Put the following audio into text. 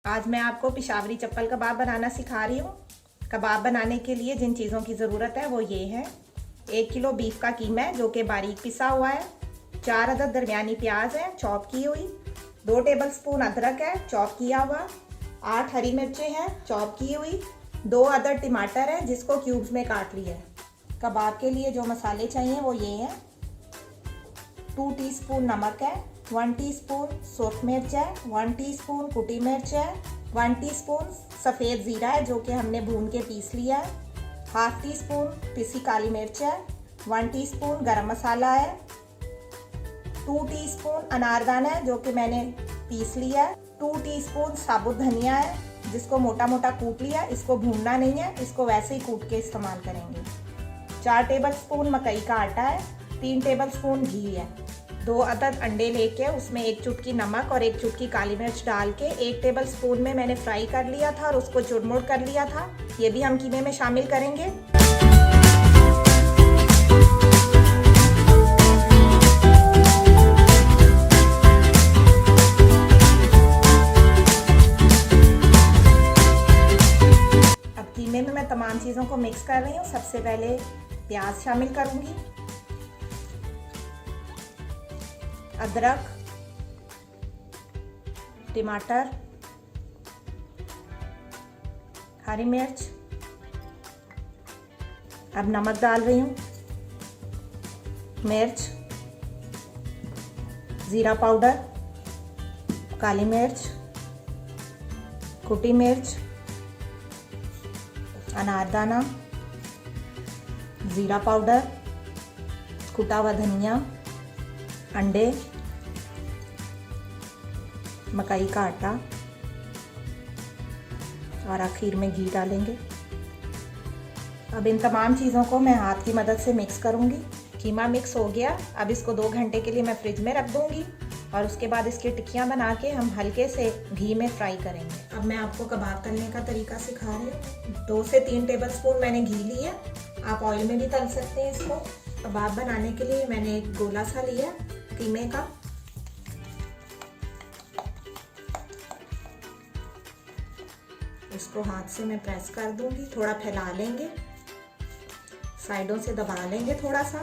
आज मैं आपको पिशावरी चप्पल कबाब बनाना सिखा रही हूँ। कबाब बनाने के लिए जिन चीज़ों की ज़रूरत है वो ये है। 1 किलो बीफ का कीमा है जो कि बारीक पिसा हुआ है। 4 अदद दरमियानी प्याज है चॉप की हुई। 2 टेबलस्पून अदरक है चॉप किया हुआ। 8 हरी मिर्चें हैं चॉप की हुई। 2 अदद टमाटर है जिसको क्यूब्स में काट लिया है। कबाब के लिए जो मसाले चाहिए वो ये हैं। 2 टीस्पून नमक है, 1 टीस्पून सुर्ख मिर्च है, 1 टीस्पून कुटी मिर्च है, 1 टीस्पून सफ़ेद ज़ीरा है जो कि हमने भून के पीस लिया है, ½ टीस्पून पिसी काली मिर्च है, 1 टीस्पून गरम मसाला है, 2 टीस्पून अनारदाना है जो कि मैंने पीस लिया है, 2 टीस्पून साबुत धनिया है जिसको मोटा मोटा कूट लिया। इसको भूनना नहीं है, इसको वैसे ही कूट के इस्तेमाल करेंगे। 4 टेबलस्पून मकई का आटा है, 3 टेबलस्पून घी है। 2 अदद अंडे लेके उसमें 1 चुटकी नमक और 1 चुटकी काली मिर्च डाल के 1 टेबलस्पून में मैंने फ्राई कर लिया था और उसको चुरमुर कर लिया था। ये भी हम कीमे में शामिल करेंगे। अब कीमे में मैं तमाम चीज़ों को मिक्स कर रही हूँ। सबसे पहले प्याज शामिल करूँगी, अदरक, टमाटर, हरी मिर्च। अब नमक डाल रही हूँ, मिर्च, ज़ीरा पाउडर, काली मिर्च, कुटी मिर्च, अनारदाना, ज़ीरा पाउडर, कुटा हुआ धनिया, अंडे, मकई का आटा और आखिर में घी डालेंगे। अब इन तमाम चीज़ों को मैं हाथ की मदद से मिक्स करूंगी। कीमा मिक्स हो गया। अब इसको 2 घंटे के लिए मैं फ्रिज में रख दूंगी और उसके बाद इसकी टिक्कियां बना के हम हल्के से घी में फ्राई करेंगे। अब मैं आपको कबाब तलने का तरीका सिखा रही हूँ। 2 से 3 टेबलस्पून मैंने घी लिया। आप ऑयल में भी तल सकते हैं इसको। कबाब बनाने के लिए मैंने एक गोला सा लिया कीमे का। इसको हाथ से मैं प्रेस कर दूंगी, थोड़ा फैला लेंगे, साइडों से दबा लेंगे थोड़ा सा।